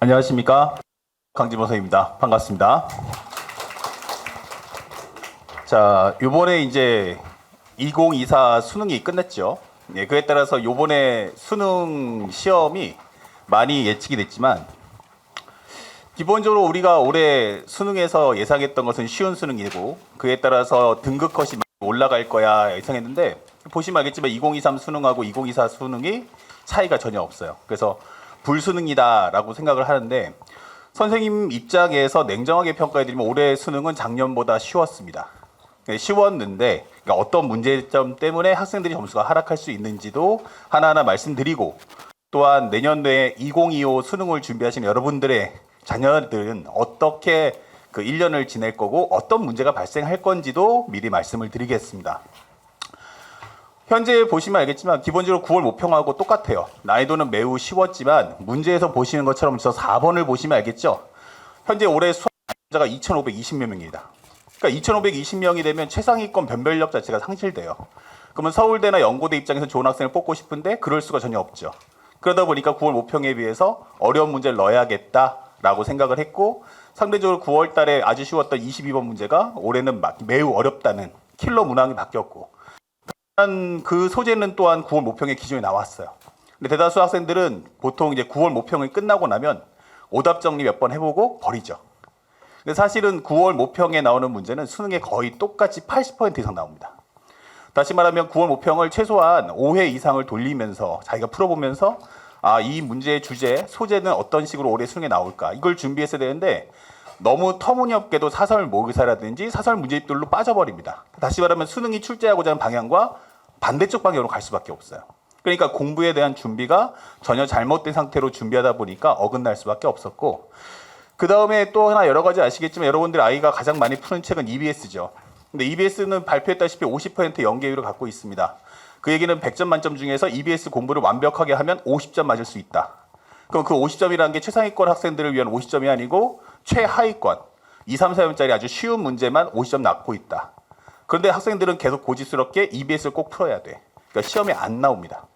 안녕하십니까. 강진모 선생님입니다. 반갑습니다. 자, 요번에 이제 2024 수능이 끝났죠. 예, 그에 따라서 요번에 수능 시험이 많이 예측이 됐지만, 기본적으로 우리가 올해 수능에서 예상했던 것은 쉬운 수능이고, 그에 따라서 등급 컷이 올라갈 거야 예상했는데, 보시면 알겠지만 2023 수능하고 2024 수능이 차이가 전혀 없어요. 그래서 불수능이다라고 생각을 하는데, 선생님 입장에서 냉정하게 평가해드리면 올해 수능은 작년보다 쉬웠습니다. 쉬웠는데 그러니까 어떤 문제점 때문에 학생들이 점수가 하락할 수 있는지도 하나하나 말씀드리고, 또한 내년도에 2025 수능을 준비하시는 여러분들의 자녀들은 어떻게 그 1년을 지낼 거고 어떤 문제가 발생할 건지도 미리 말씀을 드리겠습니다. 현재 보시면 알겠지만 기본적으로 9월 모평하고 똑같아요. 난이도는 매우 쉬웠지만 문제에서 보시는 것처럼 저 4번을 보시면 알겠죠. 현재 올해 수학 자가 2,520여 명입니다. 그러니까 2,520명이 되면 최상위권 변별력 자체가 상실돼요. 그러면 서울대나 연고대 입장에서 좋은 학생을 뽑고 싶은데 그럴 수가 전혀 없죠. 그러다 보니까 9월 모평에 비해서 어려운 문제를 넣어야겠다라고 생각을 했고, 상대적으로 9월 달에 아주 쉬웠던 22번 문제가 올해는 매우 어렵다는 킬러 문항이 바뀌었고, 그 소재는 또한 9월 모평의 기준에 나왔어요. 근데 대다수 학생들은 보통 이제 9월 모평이 끝나고 나면 오답 정리 몇 번 해보고 버리죠. 근데 사실은 9월 모평에 나오는 문제는 수능에 거의 똑같이 80% 이상 나옵니다. 다시 말하면 9월 모평을 최소한 5회 이상을 돌리면서 자기가 풀어보면서 이 문제의 주제, 소재는 어떤 식으로 올해 수능에 나올까, 이걸 준비했어야 되는데 너무 터무니없게도 사설 모의사라든지 사설 문제집들로 빠져버립니다. 다시 말하면 수능이 출제하고자 하는 방향과 반대쪽 방향으로 갈 수밖에 없어요. 그러니까 공부에 대한 준비가 전혀 잘못된 상태로 준비하다 보니까 어긋날 수밖에 없었고, 그 다음에 또 하나 여러 가지 아시겠지만 여러분들 아이가 가장 많이 푸는 책은 EBS죠. 근데 EBS는 발표했다시피 50% 연계율을 갖고 있습니다. 그 얘기는 100점 만점 중에서 EBS 공부를 완벽하게 하면 50점 맞을 수 있다. 그럼 그 50점이라는 게 최상위권 학생들을 위한 50점이 아니고 최하위권 2, 3, 4점짜리 아주 쉬운 문제만 50점 낳고 있다. 그런데 학생들은 계속 고집스럽게 EBS를 꼭 풀어야 돼. 그러니까 시험에 안 나옵니다.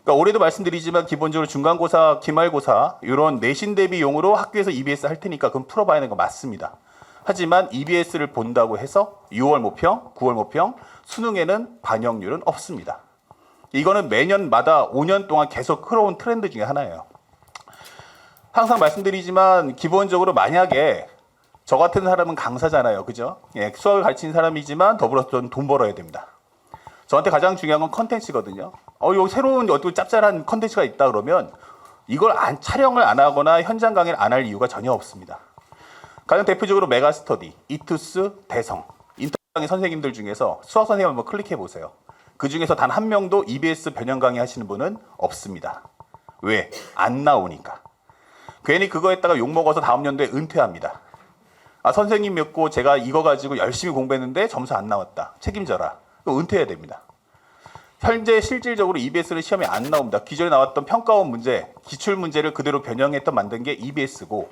그러니까 올해도 말씀드리지만 기본적으로 중간고사, 기말고사 이런 내신 대비용으로 학교에서 EBS 할 테니까 그건 풀어봐야 하는 거 맞습니다. 하지만 EBS를 본다고 해서 6월 모평, 9월 모평, 수능에는 반영률은 없습니다. 이거는 매년마다 5년 동안 계속 흘러온 트렌드 중에 하나예요. 항상 말씀드리지만 기본적으로 만약에 저 같은 사람은 강사잖아요. 그죠? 예, 수학을 가르치는 사람이지만 더불어서 저는 돈 벌어야 됩니다. 저한테 가장 중요한 건 컨텐츠거든요. 요 새로운 어떤 짭짤한 컨텐츠가 있다 그러면 이걸 촬영을 안 하거나 현장 강의를 안 할 이유가 전혀 없습니다. 가장 대표적으로 메가스터디, 이투스, 대성, 인터넷 강의 선생님들 중에서 수학 선생님 한번 클릭해 보세요. 그 중에서 단 한 명도 EBS 변형 강의 하시는 분은 없습니다. 왜? 안 나오니까. 괜히 그거 했다가 욕먹어서 다음 연도에 은퇴합니다. 선생님 믿고 제가 이거 가지고 열심히 공부했는데 점수 안 나왔다. 책임져라. 은퇴해야 됩니다. 현재 실질적으로 EBS는 시험에 안 나옵니다. 기존에 나왔던 평가원 문제, 기출 문제를 그대로 변형했던 만든 게 EBS고,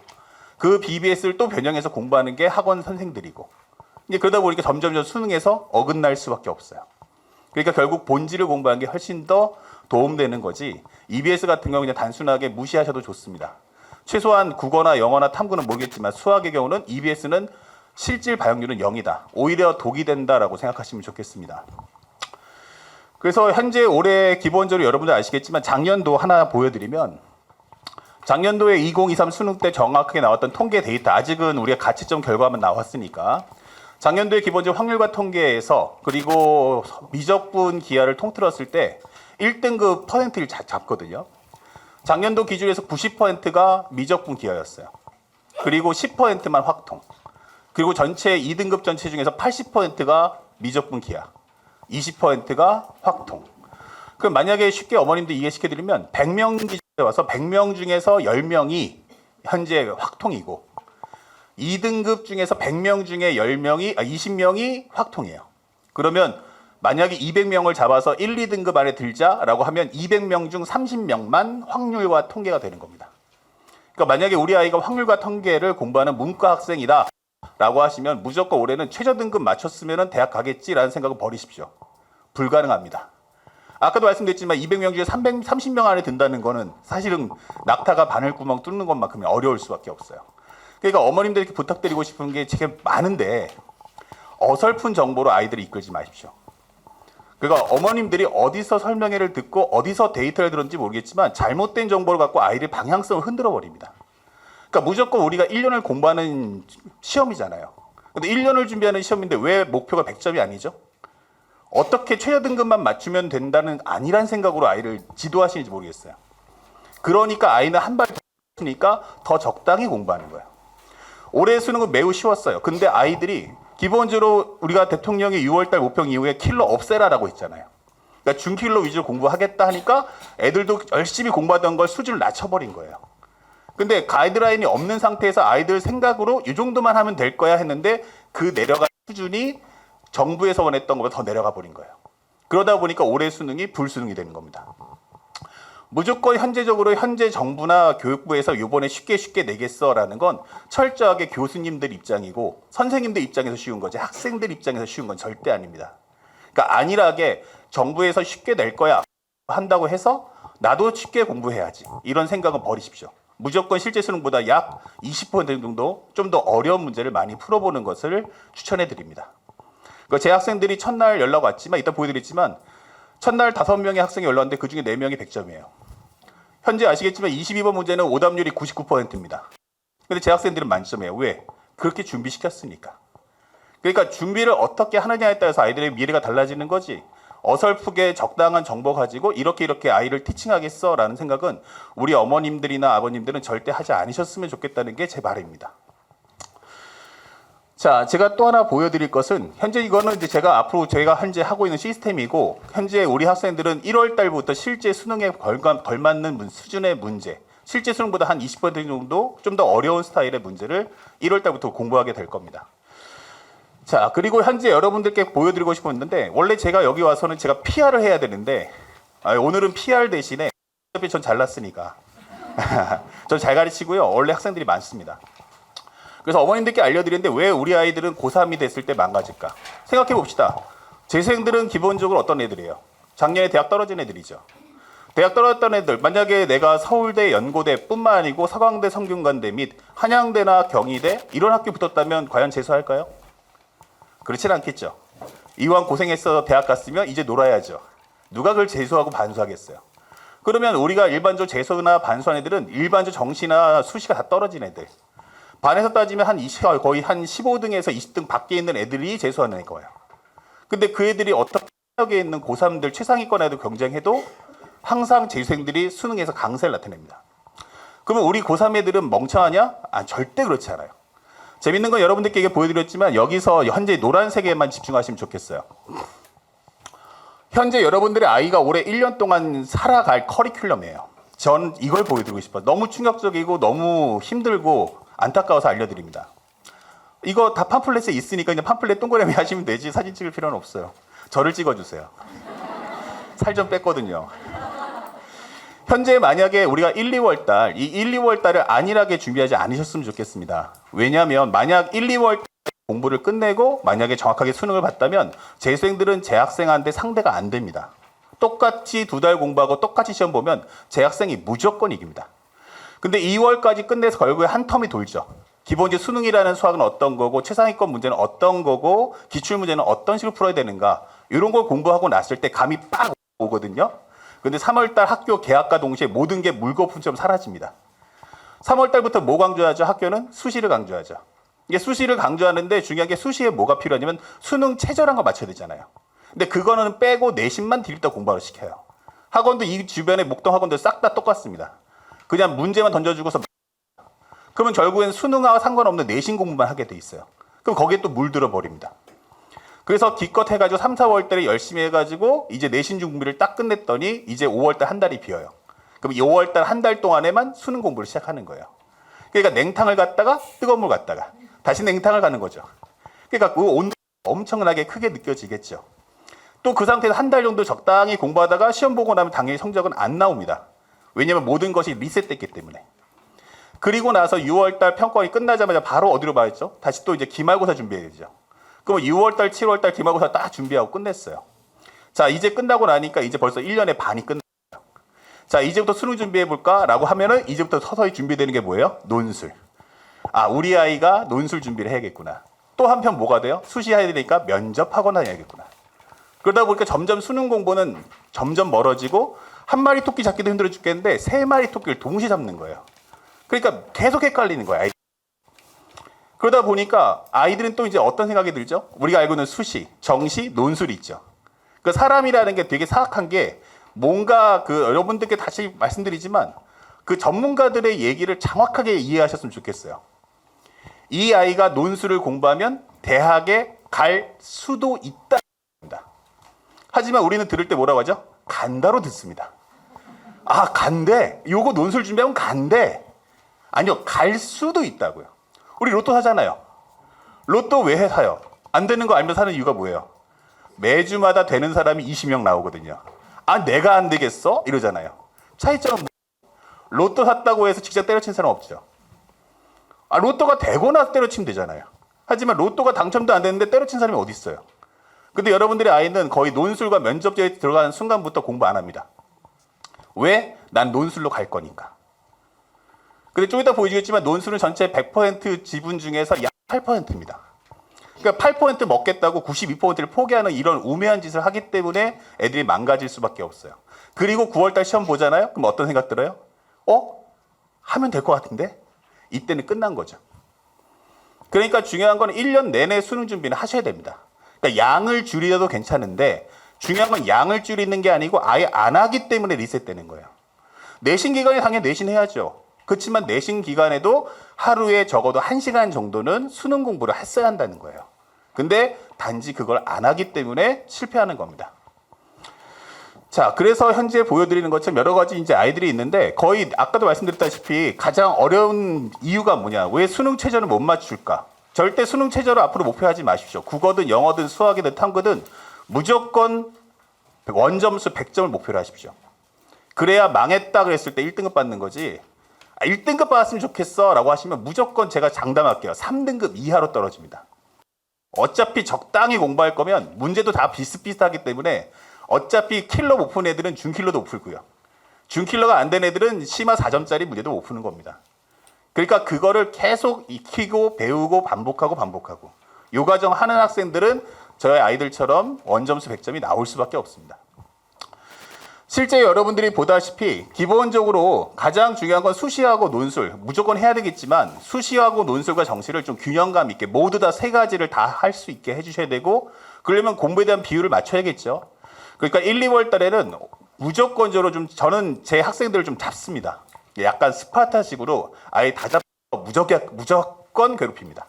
그 BBS를 또 변형해서 공부하는 게 학원 선생들이고, 이제 그러다 보니까 점점 수능에서 어긋날 수밖에 없어요. 그러니까 결국 본질을 공부하는 게 훨씬 더 도움되는 거지, EBS 같은 경우 그냥 단순하게 무시하셔도 좋습니다. 최소한 국어나 영어나 탐구는 모르겠지만 수학의 경우는 EBS는 실질 반영률은 0이다. 오히려 독이 된다라고 생각하시면 좋겠습니다. 그래서 현재 올해 기본적으로 여러분들 아시겠지만 작년도 하나 보여드리면, 작년도에 2023 수능 때 정확하게 나왔던 통계 데이터, 아직은 우리가 가치점 결과만 나왔으니까 작년도에 기본적으로 확률과 통계에서 그리고 미적분 기하를 통틀었을 때 1등급 퍼센트를 잡거든요. 작년도 기준에서 90%가 미적분 기하였어요. 그리고 10%만 확통. 그리고 전체 2등급 전체 중에서 80%가 미적분 기하, 20%가 확통. 그럼 만약에 쉽게 어머님들 이해시켜드리면 100명 기준에 와서 100명 중에서 10명이 현재 확통이고 2등급 중에서 100명 중에 20명이 확통이에요. 그러면 만약에 200명을 잡아서 1, 2등급 안에 들자라고 하면 200명 중 30명만 확률과 통계가 되는 겁니다. 그러니까 만약에 우리 아이가 확률과 통계를 공부하는 문과 학생이다 라고 하시면 무조건 올해는 최저 등급 맞췄으면 대학 가겠지라는 생각을 버리십시오. 불가능합니다. 아까도 말씀드렸지만 200명 중에 330명 안에 든다는 거는 사실은 낙타가 바늘구멍 뚫는 것만큼 어려울 수밖에 없어요. 그러니까 어머님들께 부탁드리고 싶은 게 되게 많은데 어설픈 정보로 아이들을 이끌지 마십시오. 그러니까 어머님들이 어디서 설명회를 듣고 어디서 데이터를 들었는지 모르겠지만 잘못된 정보를 갖고 아이들 방향성을 흔들어 버립니다. 그러니까 무조건 우리가 1년을 공부하는 시험이잖아요. 근데 1년을 준비하는 시험인데 왜 목표가 100점이 아니죠? 어떻게 최저 등급만 맞추면 된다는 아니란 생각으로 아이를 지도하시는지 모르겠어요. 그러니까 아이는 한 발 더 했으니까 더 적당히 공부하는 거예요. 올해 수능은 매우 쉬웠어요. 근데 아이들이 기본적으로 우리가 대통령이 6월달 모평 이후에 킬러 없애라라고 했잖아요. 그러니까 준킬러 위주로 공부하겠다 하니까 애들도 열심히 공부하던 걸 수준을 낮춰버린 거예요. 근데 가이드라인이 없는 상태에서 아이들 생각으로 이 정도만 하면 될 거야 했는데 그 내려간 수준이 정부에서 원했던 것보다 더 내려가 버린 거예요. 그러다 보니까 올해 수능이 불수능이 되는 겁니다. 무조건 현재 정부나 교육부에서 이번에 쉽게 내겠어라는 건 철저하게 교수님들 입장이고 선생님들 입장에서 쉬운 거지 학생들 입장에서 쉬운 건 절대 아닙니다. 그러니까 안일하게 정부에서 쉽게 낼 거야 한다고 해서 나도 쉽게 공부해야지 이런 생각은 버리십시오. 무조건 실제 수능보다 약 20% 정도 좀 더 어려운 문제를 많이 풀어보는 것을 추천해 드립니다. 제 학생들이 첫날 연락 왔지만 이따 보여드렸지만 첫날 5명의 학생이 연락 왔는데 그중에 4명이 100점이에요. 현재 아시겠지만 22번 문제는 오답률이 99%입니다. 근데 제 학생들은 만점이에요. 왜? 그렇게 준비시켰으니까. 그러니까 준비를 어떻게 하느냐에 따라서 아이들의 미래가 달라지는 거지 어설프게 적당한 정보 가지고 이렇게 아이를 티칭하겠어라는 생각은 우리 어머님들이나 아버님들은 절대 하지 않으셨으면 좋겠다는 게 제 바람입니다. 자, 제가 또 하나 보여드릴 것은 현재 이거는 이제 제가 현재 하고 있는 시스템이고 현재 우리 학생들은 1월 달부터 실제 수능에 걸맞는 수준의 문제, 실제 수능보다 한 20% 정도 좀 더 어려운 스타일의 문제를 1월 달부터 공부하게 될 겁니다. 자, 그리고 현재 여러분들께 보여드리고 싶었는데 원래 제가 여기 와서는 제가 PR을 해야 되는데 오늘은 PR 대신에 어차피 전 잘났으니까 전 잘 가르치고요. 원래 학생들이 많습니다. 그래서 어머님들께 알려드리는데 왜 우리 아이들은 고3이 됐을 때 망가질까? 생각해 봅시다. 재수생들은 기본적으로 어떤 애들이에요? 작년에 대학 떨어진 애들이죠. 대학 떨어졌던 애들, 만약에 내가 서울대, 연고대 뿐만 아니고 서강대, 성균관대 및 한양대나 경희대 이런 학교 붙었다면 과연 재수할까요? 그렇진 않겠죠. 이왕 고생해서 대학 갔으면 이제 놀아야죠. 누가 그걸 재수하고 반수하겠어요? 그러면 우리가 일반적으로 재수나 반수한 애들은 일반적 정시나 수시가 다 떨어진 애들. 반에서 따지면 거의 한 15등에서 20등 밖에 있는 애들이 재수하는 거예요. 근데 그 애들이 어떻게 학력에 있는 고3들 최상위권 애들 경쟁해도 항상 재수생들이 수능에서 강세를 나타냅니다. 그러면 우리 고3 애들은 멍청하냐? 절대 그렇지 않아요. 재밌는 건 여러분들께 보여드렸지만 여기서 현재 노란색에만 집중하시면 좋겠어요. 현재 여러분들의 아이가 올해 1년 동안 살아갈 커리큘럼이에요. 전 이걸 보여드리고 싶어요. 너무 충격적이고 너무 힘들고 안타까워서 알려드립니다. 이거 다 팜플렛에 있으니까 그냥 팜플렛 동그라미 하시면 되지 사진 찍을 필요는 없어요. 저를 찍어주세요. 살 좀 뺐거든요. 현재 만약에 우리가 1, 2월 달, 이 1, 2월 달을 안일하게 준비하지 않으셨으면 좋겠습니다. 왜냐하면 만약 1, 2월 공부를 끝내고 만약에 정확하게 수능을 봤다면 재수생들은 재학생한테 상대가 안 됩니다. 똑같이 2달 공부하고 똑같이 시험 보면 재학생이 무조건 이깁니다. 근데 2월까지 끝내서 결국에 한 텀이 돌죠. 기본적으로 수능이라는 수학은 어떤 거고 최상위권 문제는 어떤 거고 기출문제는 어떤 식으로 풀어야 되는가 이런 걸 공부하고 났을 때 감이 빡 오거든요. 근데 3월달 학교 개학과 동시에 모든 게 물거품처럼 사라집니다. 3월달부터 뭐 강조하죠? 학교는 수시를 강조하죠. 이게 수시를 강조하는데 중요한 게 수시에 뭐가 필요하냐면 수능 최저란 거 맞춰야 되잖아요. 근데 그거는 빼고 내신만 디립다 공부하러 시켜요. 학원도 이 주변에 목동 학원들 싹 다 똑같습니다. 그냥 문제만 던져주고서 그러면 결국엔 수능하고 상관없는 내신 공부만 하게 돼 있어요. 그럼 거기에 또 물들어 버립니다. 그래서 기껏 해가지고 3, 4월 달에 열심히 해가지고 이제 내신 준비를 딱 끝냈더니 이제 5월 달 한 달이 비어요. 그럼 5월 달 한 달 동안에만 수능 공부를 시작하는 거예요. 그러니까 냉탕을 갔다가 뜨거운 물 갔다가 다시 냉탕을 가는 거죠. 그러니까 그 온도가 엄청나게 크게 느껴지겠죠. 또 그 상태에서 한 달 정도 적당히 공부하다가 시험 보고 나면 당연히 성적은 안 나옵니다. 왜냐하면 모든 것이 리셋됐기 때문에. 그리고 나서 6월달 평가원이 끝나자마자 바로 어디로 봐야죠? 다시 또 이제 기말고사 준비해야 되죠. 그럼 6월달, 7월달 기말고사 딱 준비하고 끝냈어요. 자, 이제 끝나고 나니까 이제 벌써 1년의 반이 끝났어요. 자, 이제부터 수능 준비해볼까? 라고 하면은 이제부터 서서히 준비되는 게 뭐예요? 논술. 아, 우리 아이가 논술 준비를 해야겠구나. 또 한편 뭐가 돼요? 수시해야 되니까 면접학원 다녀야겠구나. 그러다 보니까 점점 수능 공부는 점점 멀어지고 한 마리 토끼 잡기도 힘들어 죽겠는데 세 마리 토끼를 동시에 잡는 거예요. 그러니까 계속 헷갈리는 거예요. 그러다 보니까 아이들은 또 이제 어떤 생각이 들죠? 우리가 알고 있는 수시, 정시, 논술이 있죠. 그 사람이라는 게 되게 사악한 게 뭔가 그 여러분들께 다시 말씀드리지만 그 전문가들의 얘기를 정확하게 이해하셨으면 좋겠어요. 이 아이가 논술을 공부하면 대학에 갈 수도 있다. 하지만 우리는 들을 때 뭐라고 하죠? 간다로 듣습니다. 아, 간대. 요거 논술 준비하면 간대. 아니요, 갈 수도 있다고요. 우리 로또 사잖아요. 로또 왜 사요? 안 되는 거 알면 사는 이유가 뭐예요? 매주마다 되는 사람이 20명 나오거든요. 아, 내가 안 되겠어? 이러잖아요. 차이점은 뭐? 로또 샀다고 해서 직접 때려친 사람 없죠. 아, 로또가 되고 나서 때려치면 되잖아요. 하지만 로또가 당첨도 안 됐는데 때려친 사람이 어디 있어요? 근데 여러분들의 아이는 거의 논술과 면접제에 들어가는 순간부터 공부 안 합니다. 왜? 난 논술로 갈 거니까. 근데 좀 이따 보여주겠지만 논술은 전체 100% 지분 중에서 약 8%입니다. 그러니까 8% 먹겠다고 92%를 포기하는 이런 우매한 짓을 하기 때문에 애들이 망가질 수밖에 없어요. 그리고 9월달 시험 보잖아요? 그럼 어떤 생각 들어요? 하면 될 것 같은데? 이때는 끝난 거죠. 그러니까 중요한 건 1년 내내 수능 준비는 하셔야 됩니다. 그러니까 양을 줄이려도 괜찮은데 중요한 건 양을 줄이는 게 아니고 아예 안 하기 때문에 리셋되는 거예요. 내신 기간에 당연히 내신해야죠. 그렇지만 내신 기간에도 하루에 적어도 1시간 정도는 수능 공부를 했어야 한다는 거예요. 근데 단지 그걸 안 하기 때문에 실패하는 겁니다. 자, 그래서 현재 보여드리는 것처럼 여러 가지 이제 아이들이 있는데 거의 아까도 말씀드렸다시피 가장 어려운 이유가 뭐냐? 왜 수능 최저를 못 맞출까? 절대 수능 최저를 앞으로 목표하지 마십시오. 국어든 영어든 수학이든 탐구든 무조건 원점수 100점을 목표로 하십시오. 그래야 망했다 그랬을 때 1등급 받는 거지. 1등급 받았으면 좋겠어 라고 하시면 무조건 제가 장담할게요. 3등급 이하로 떨어집니다. 어차피 적당히 공부할 거면 문제도 다 비슷비슷하기 때문에 어차피 킬러 못 푸는 애들은 준킬러도 못 풀고요. 준킬러가 안 된 애들은 심화 4점짜리 문제도 못 푸는 겁니다. 그러니까 그거를 계속 익히고 배우고 반복하고 요 과정 하는 학생들은 저희 아이들처럼 원점수 100점이 나올 수밖에 없습니다. 실제 여러분들이 보다시피 기본적으로 가장 중요한 건 수시하고 논술 무조건 해야 되겠지만 수시하고 논술과 정시를 좀 균형감 있게 모두 다 세 가지를 다 할 수 있게 해주셔야 되고 그러려면 공부에 대한 비율을 맞춰야겠죠. 그러니까 1, 2월 달에는 무조건적으로 좀 저는 제 학생들을 좀 잡습니다. 약간 스파르타식으로 아예 다 잡고 무조건 괴롭힙니다.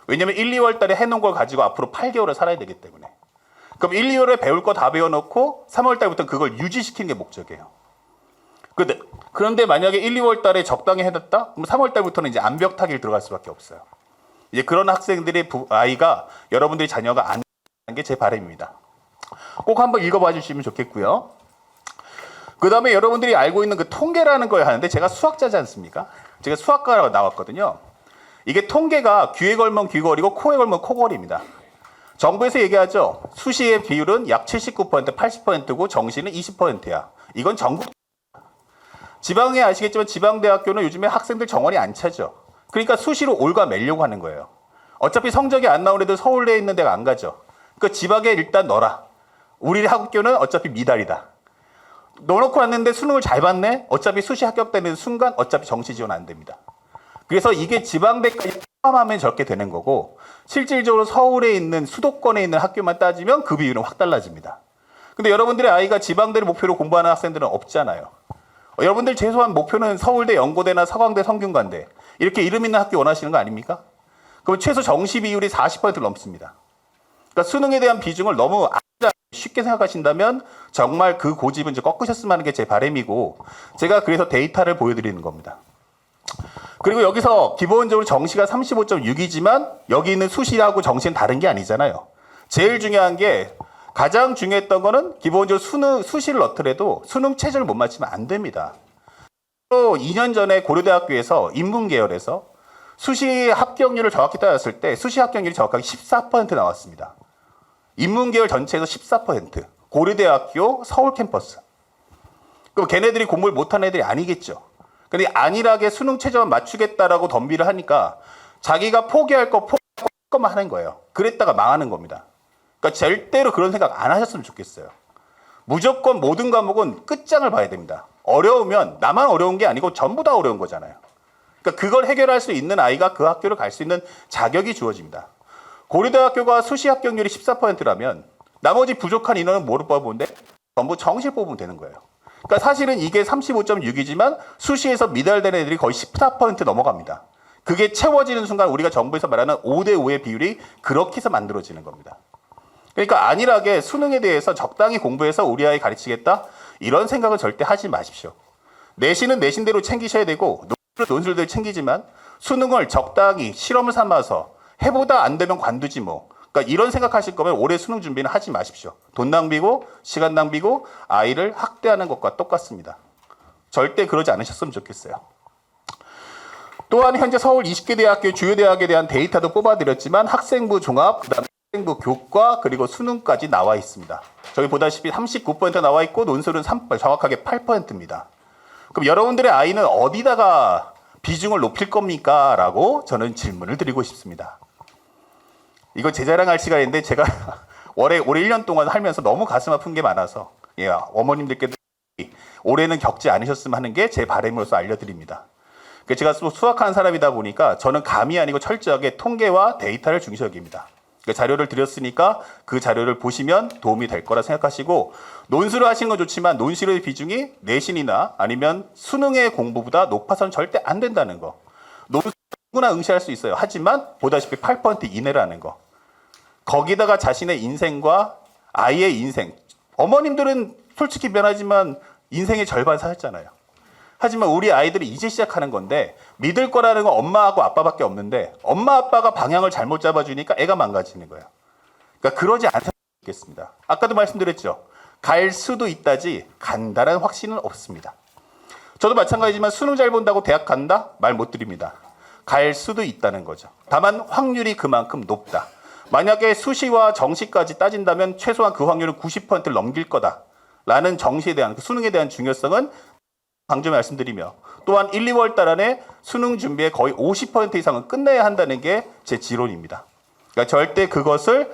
왜냐면 1, 2월 달에 해놓은 걸 가지고 앞으로 8개월을 살아야 되기 때문에. 그럼 1, 2월에 배울 거 다 배워놓고 3월 달부터 그걸 유지시키는 게 목적이에요. 그런데 만약에 1, 2월 달에 적당히 해놨다? 그럼 3월 달부터는 이제 암벽타기를 들어갈 수밖에 없어요. 이제 그런 학생들의 아이가 여러분들의 자녀가 안 되는 게 제 바람입니다. 꼭 한번 읽어봐 주시면 좋겠고요. 그 다음에 여러분들이 알고 있는 그 통계라는 걸 하는데 제가 수학자지 않습니까? 제가 수학과라고 나왔거든요. 이게 통계가 귀에 걸면 귀걸이고 코에 걸면 코걸이입니다. 정부에서 얘기하죠. 수시의 비율은 약 79%, 80%고 정시는 20%야. 이건 전국. 지방에 아시겠지만 지방대학교는 요즘에 학생들 정원이 안 차죠. 그러니까 수시로 올가매려고 하는 거예요. 어차피 성적이 안 나온 애들 서울대에 있는 데가 안 가죠. 그러니까 지방에 일단 넣어라. 우리 학교는 어차피 미달이다. 넣어놓고 왔는데 수능을 잘 봤네? 어차피 수시 합격되는 순간 어차피 정시 지원 안 됩니다. 그래서 이게 지방대까지 포함하면 저렇게 되는 거고 실질적으로 서울에 있는 수도권에 있는 학교만 따지면 그 비율은 확 달라집니다. 근데 여러분들의 아이가 지방대를 목표로 공부하는 학생들은 없잖아요. 여러분들 최소한 목표는 서울대, 연고대나 서강대, 성균관대 이렇게 이름 있는 학교 원하시는 거 아닙니까? 그럼 최소 정시 비율이 40%를 넘습니다. 그러니까 수능에 대한 비중을 너무 쉽게 생각하신다면 정말 그 고집은 이제 꺾으셨으면 하는 게 제 바람이고 제가 그래서 데이터를 보여드리는 겁니다. 그리고 여기서 기본적으로 정시가 35.6이지만 여기 있는 수시하고 정시는 다른 게 아니잖아요. 제일 중요한 게 가장 중요했던 거는 기본적으로 수시를 넣더라도 수능 최저를 못 맞추면 안 됩니다. 또 2년 전에 고려대학교에서 인문계열에서 수시 합격률을 정확히 따졌을 때 수시 합격률이 정확하게 14% 나왔습니다. 인문계열 전체에서 14%. 고려대학교 서울 캠퍼스. 그럼 걔네들이 공부를 못한 애들이 아니겠죠. 근데 안일하게 수능 최저만 맞추겠다라고 덤비를 하니까 자기가 포기할 것만 하는 거예요. 그랬다가 망하는 겁니다. 그러니까 절대로 그런 생각 안 하셨으면 좋겠어요. 무조건 모든 과목은 끝장을 봐야 됩니다. 어려우면 나만 어려운 게 아니고 전부 다 어려운 거잖아요. 그러니까 그걸 해결할 수 있는 아이가 그 학교를 갈 수 있는 자격이 주어집니다. 고려대학교가 수시 합격률이 14%라면 나머지 부족한 인원은 뭐로 뽑아보는데 전부 정시를 뽑으면 되는 거예요. 그러니까 사실은 이게 35.6이지만 수시에서 미달된 애들이 거의 14% 넘어갑니다. 그게 채워지는 순간 우리가 정부에서 말하는 5대5의 비율이 그렇게 해서 만들어지는 겁니다. 그러니까 안일하게 수능에 대해서 적당히 공부해서 우리 아이 가르치겠다 이런 생각을 절대 하지 마십시오. 내신은 내신대로 챙기셔야 되고 논술들 챙기지만 수능을 적당히 실험을 삼아서 해보다 안 되면 관두지 뭐. 그러니까 이런 생각하실 거면 올해 수능 준비는 하지 마십시오. 돈 낭비고 시간 낭비고 아이를 학대하는 것과 똑같습니다. 절대 그러지 않으셨으면 좋겠어요. 또한 현재 서울 20개 대학교 주요 대학에 대한 데이터도 뽑아드렸지만 학생부 종합, 그다음에 학생부 교과 그리고 수능까지 나와 있습니다. 저기 보다시피 39% 나와 있고 논술은 정확하게 8%입니다. 그럼 여러분들의 아이는 어디다가 비중을 높일 겁니까? 라고 저는 질문을 드리고 싶습니다. 이거 제 자랑할 시간인데 제가 올해 1년 동안 살면서 너무 가슴 아픈 게 많아서 어머님들께도 올해는 겪지 않으셨으면 하는 게 제 바람으로서 알려드립니다. 제가 수학하는 사람이다 보니까 저는 감이 아니고 철저하게 통계와 데이터를 중시 여깁니다. 자료를 드렸으니까 그 자료를 보시면 도움이 될 거라 생각하시고 논술을 하시는 건 좋지만 논술의 비중이 내신이나 아니면 수능의 공부보다 높아서는 절대 안 된다는 거. 논술 누구나 응시할 수 있어요. 하지만 보다시피 8% 이내라는 거. 거기다가 자신의 인생과 아이의 인생. 어머님들은 솔직히 미안하지만 인생의 절반 사셨잖아요. 하지만 우리 아이들이 이제 시작하는 건데 믿을 거라는 건 엄마하고 아빠밖에 없는데 엄마 아빠가 방향을 잘못 잡아주니까 애가 망가지는 거예요. 그러니까 그러지 않으셨으면 좋겠습니다. 아까도 말씀드렸죠. 갈 수도 있다지 간다라는 확신은 없습니다. 저도 마찬가지지만 수능 잘 본다고 대학 간다? 말 못 드립니다. 갈 수도 있다는 거죠. 다만 확률이 그만큼 높다. 만약에 수시와 정시까지 따진다면 최소한 그 확률은 90%를 넘길 거다라는 정시에 대한 수능에 대한 중요성은 강조 말씀드리며 또한 1, 2월 달 안에 수능 준비의 거의 50% 이상은 끝내야 한다는 게 제 지론입니다. 그러니까 절대 그것을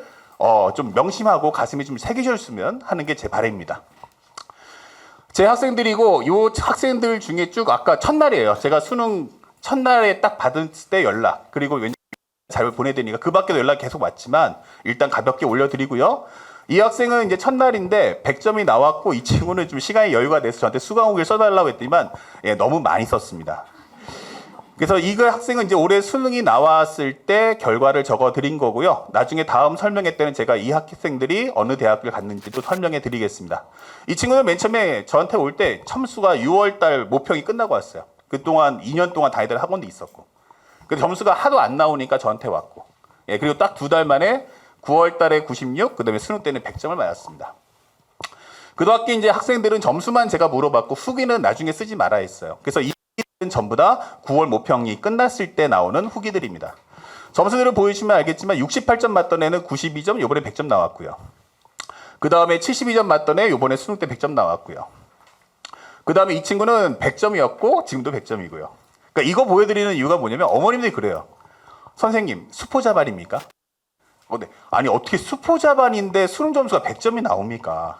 좀 명심하고 가슴에 좀 새기셨으면 하는 게 제 바람입니다. 제 학생들이고 요 학생들 중에 쭉 아까 첫날이에요. 제가 수능 첫날에 딱 받을 때 연락 그리고 잘 보내드리니까 그 밖에도 연락이 계속 왔지만 일단 가볍게 올려드리고요. 이 학생은 이제 첫날인데 100점이 나왔고 이 친구는 좀 시간이 여유가 돼서 저한테 수강 후기를 써달라고 했더니만 너무 많이 썼습니다. 그래서 이 학생은 이제 올해 수능이 나왔을 때 결과를 적어 드린 거고요. 나중에 다음 설명회 때는 제가 이 학생들이 어느 대학을 갔는지도 설명해 드리겠습니다. 이 친구는 맨 처음에 저한테 올 때 점수가 6월 달 모평이 끝나고 왔어요. 그동안 2년 동안 다니던 학원도 있었고. 그 점수가 하도 안 나오니까 저한테 왔고. 그리고 딱 2달 만에 9월 달에 96, 그 다음에 수능 때는 100점을 맞았습니다. 그 학기 이제 학생들은 점수만 제가 물어봤고 후기는 나중에 쓰지 말아 했어요. 그래서 이 후기들은 전부 다 9월 모평이 끝났을 때 나오는 후기들입니다. 점수들을 보여주시면 알겠지만 68점 맞던 애는 92점, 요번에 100점 나왔고요. 그 다음에 72점 맞던 애, 요번에 수능 때 100점 나왔고요. 그 다음에 이 친구는 100점이었고 지금도 100점이고요. 그러니까 이거 보여드리는 이유가 뭐냐면 어머님들이 그래요. 선생님, 수포자반입니까? 네. 아니 어떻게 수포자반인데 수능 점수가 100점이 나옵니까?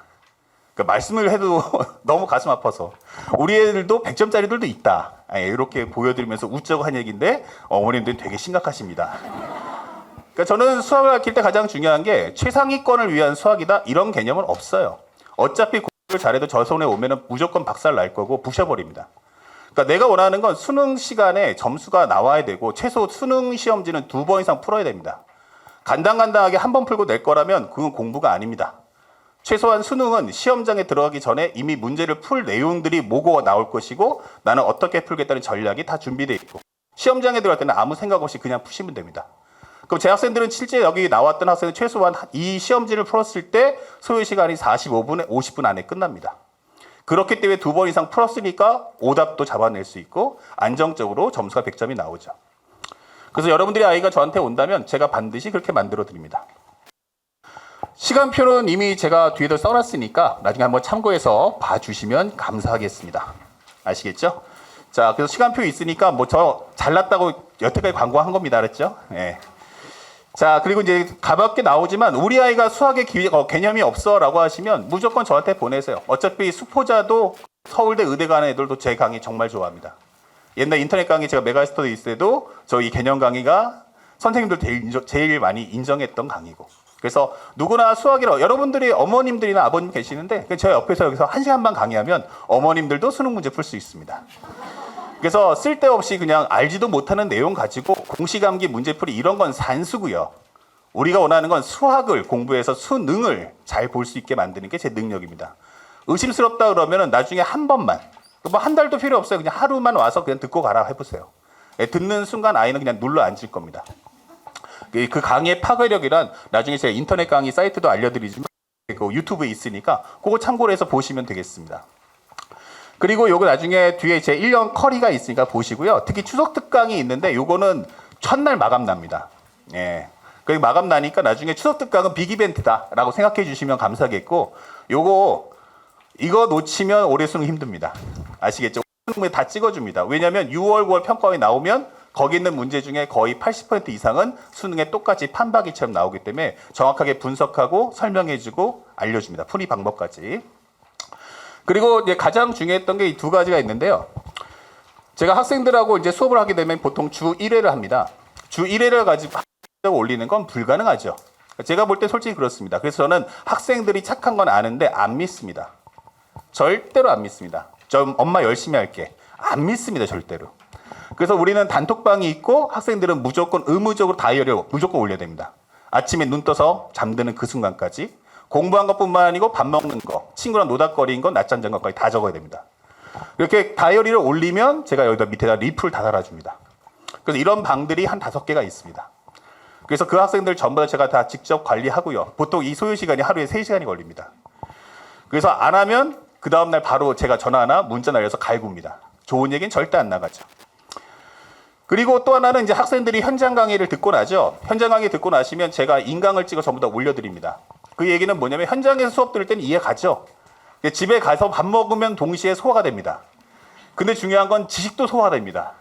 그러니까 말씀을 해도 너무 가슴 아파서 우리 애들도 100점짜리들도 있다. 이렇게 보여드리면서 웃자고 한 얘기인데 어머님들이 되게 심각하십니다. 그러니까 저는 수학을 가르칠 때 가장 중요한 게 최상위권을 위한 수학이다 이런 개념은 없어요. 어차피 공부를 잘해도 저 손에 오면은 무조건 박살 날 거고 부셔버립니다. 그러니까 내가 원하는 건 수능 시간에 점수가 나와야 되고 최소 수능 시험지는 2번 이상 풀어야 됩니다. 간당간당하게 한 번 풀고 낼 거라면 그건 공부가 아닙니다. 최소한 수능은 시험장에 들어가기 전에 이미 문제를 풀 내용들이 뭐고 나올 것이고 나는 어떻게 풀겠다는 전략이 다 준비되어 있고 시험장에 들어갈 때는 아무 생각 없이 그냥 푸시면 됩니다. 그럼 제 학생들은 실제 여기 나왔던 학생은 최소한 이 시험지를 풀었을 때 소요 시간이 45분에 50분 안에 끝납니다. 그렇기 때문에 2번 이상 풀었으니까 오답도 잡아낼 수 있고 안정적으로 점수가 100점이 나오죠. 그래서 여러분들이 아이가 저한테 온다면 제가 반드시 그렇게 만들어 드립니다. 시간표는 이미 제가 뒤에도 써놨으니까 나중에 한번 참고해서 봐주시면 감사하겠습니다. 아시겠죠? 자, 그래서 시간표 있으니까 뭐 저 잘났다고 여태까지 광고한 겁니다. 알았죠? 예. 자, 그리고 이제 가볍게 나오지만 우리 아이가 수학의 개념이 없어 라고 하시면 무조건 저한테 보내세요. 어차피 수포자도 서울대 의대 가는 애들도 제 강의 정말 좋아합니다. 옛날 인터넷 강의 제가 메가스터디 있을 때도 저희 개념 강의가 선생님들 제일 많이 인정했던 강의고. 그래서 누구나 수학이라 여러분들이 어머님들이나 아버님 계시는데 제 옆에서 여기서 1시간 반 강의하면 어머님들도 수능 문제 풀 수 있습니다. 그래서 쓸데없이 그냥 알지도 못하는 내용 가지고 공시감기 문제풀이 이런 건 산수고요. 우리가 원하는 건 수학을 공부해서 수능을 잘 볼 수 있게 만드는 게 제 능력입니다. 의심스럽다 그러면 나중에 한 번만, 뭐 한 달도 필요 없어요. 그냥 하루만 와서 그냥 듣고 가라 해보세요. 듣는 순간 아이는 그냥 눌러 앉을 겁니다. 그 강의의 파괴력이란 나중에 제가 인터넷 강의 사이트도 알려드리지만 그 유튜브에 있으니까 그거 참고로 해서 보시면 되겠습니다. 그리고 요거 나중에 뒤에 제 1년 커리가 있으니까 보시고요. 특히 추석 특강이 있는데 요거는 첫날 마감 납니다. 예. 그 마감 나니까 나중에 추석 특강은 빅 이벤트다라고 생각해 주시면 감사하겠고 이거 놓치면 올해 수능 힘듭니다. 아시겠죠? 수능에 다 찍어줍니다. 왜냐하면 6월, 9월 평가원이 나오면 거기 있는 문제 중에 거의 80% 이상은 수능에 똑같이 판박이처럼 나오기 때문에 정확하게 분석하고 설명해주고 알려줍니다. 풀이 방법까지. 그리고 이제 가장 중요했던 게 이 두 가지가 있는데요. 제가 학생들하고 이제 수업을 하게 되면 보통 주 1회를 합니다. 주 1회를 가지고 올리는 건 불가능하죠. 제가 볼 때 솔직히 그렇습니다. 그래서 저는 학생들이 착한 건 아는데 안 믿습니다. 절대로 안 믿습니다. 좀 엄마 열심히 할게. 안 믿습니다. 절대로. 그래서 우리는 단톡방이 있고 학생들은 무조건 의무적으로 다이어리를 무조건 올려야 됩니다. 아침에 눈 떠서 잠드는 그 순간까지 공부한 것뿐만 아니고 밥 먹는 거, 친구랑 노닥거리는 거, 낮잠 잔 것까지 다 적어야 됩니다. 이렇게 다이어리를 올리면 제가 여기다 밑에다 리플 다 달아줍니다. 그래서 이런 방들이 한 5개가 있습니다. 그래서 그 학생들 전부 다 제가 다 직접 관리하고요. 보통 이 소요 시간이 하루에 3시간이 걸립니다. 그래서 안 하면 그 다음날 바로 제가 전화나 문자 날려서 갈굽니다. 좋은 얘기는 절대 안 나가죠. 그리고 또 하나는 이제 학생들이 현장 강의를 듣고 나죠. 현장 강의 듣고 나시면 제가 인강을 찍어 전부 다 올려드립니다. 그 얘기는 뭐냐면 현장에서 수업 들을 때는 이해 가죠. 집에 가서 밥 먹으면 동시에 소화가 됩니다. 근데 중요한 건 지식도 소화됩니다.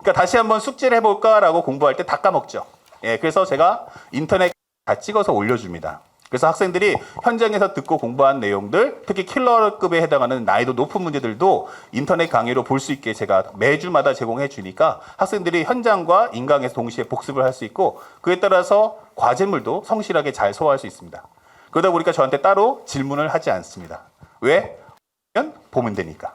그러니까 다시 한번 숙제를 해볼까라고 공부할 때 다 까먹죠. 예, 그래서 제가 인터넷 다 찍어서 올려줍니다. 그래서 학생들이 현장에서 듣고 공부한 내용들, 특히 킬러급에 해당하는 난이도 높은 문제들도 인터넷 강의로 볼 수 있게 제가 매주마다 제공해 주니까 학생들이 현장과 인강에서 동시에 복습을 할 수 있고 그에 따라서 과제물도 성실하게 잘 소화할 수 있습니다. 그러다 보니까 저한테 따로 질문을 하지 않습니다. 왜? 보면 되니까.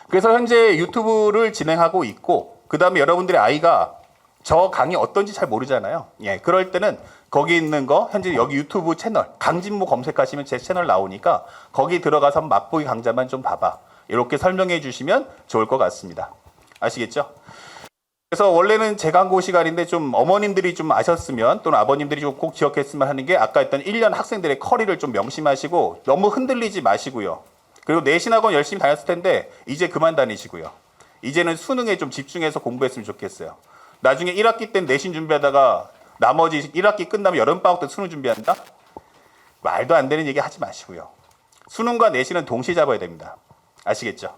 그래서 현재 유튜브를 진행하고 있고 그 다음에 여러분들의 아이가 저 강의 어떤지 잘 모르잖아요. 예, 그럴 때는 거기 있는 거 현재 여기 유튜브 채널 강진모 검색하시면 제 채널 나오니까 거기 들어가서 맛보기 강좌만 좀 봐봐. 이렇게 설명해 주시면 좋을 것 같습니다. 아시겠죠? 그래서 원래는 재광고 시간인데 좀 어머님들이 좀 아셨으면 또는 아버님들이 좀 꼭 기억했으면 하는 게 아까 했던 1년 학생들의 커리를 좀 명심하시고 너무 흔들리지 마시고요. 그리고 내신학원 열심히 다녔을 텐데 이제 그만 다니시고요. 이제는 수능에 좀 집중해서 공부했으면 좋겠어요. 나중에 1학기 때 내신 준비하다가 나머지 1학기 끝나면 여름방학 때 수능 준비한다? 말도 안 되는 얘기 하지 마시고요. 수능과 내신은 동시에 잡아야 됩니다. 아시겠죠?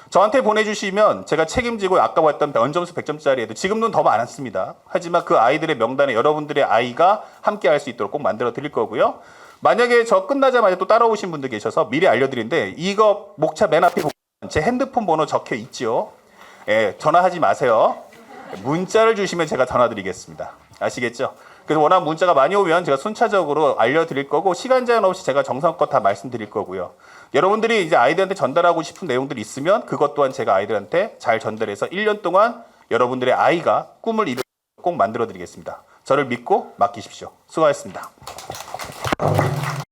저한테 보내주시면 제가 책임지고 아까 봤던 원점수 100점짜리에도 지금은 더 많았습니다. 하지만 그 아이들의 명단에 여러분들의 아이가 함께 할 수 있도록 꼭 만들어 드릴 거고요. 만약에 저 끝나자마자 또 따라오신 분들 계셔서 미리 알려드리는데 이거 목차 맨 앞에 보면 제 핸드폰 번호 적혀 있죠. 예, 전화하지 마세요. 문자를 주시면 제가 전화드리겠습니다. 아시겠죠? 그래서 워낙 문자가 많이 오면 제가 순차적으로 알려드릴 거고 시간 제한 없이 제가 정성껏 다 말씀드릴 거고요. 여러분들이 이제 아이들한테 전달하고 싶은 내용들이 있으면 그것 또한 제가 아이들한테 잘 전달해서 1년 동안 여러분들의 아이가 꿈을 이루도록 꼭 만들어 드리겠습니다. 저를 믿고 맡기십시오. 수고하셨습니다.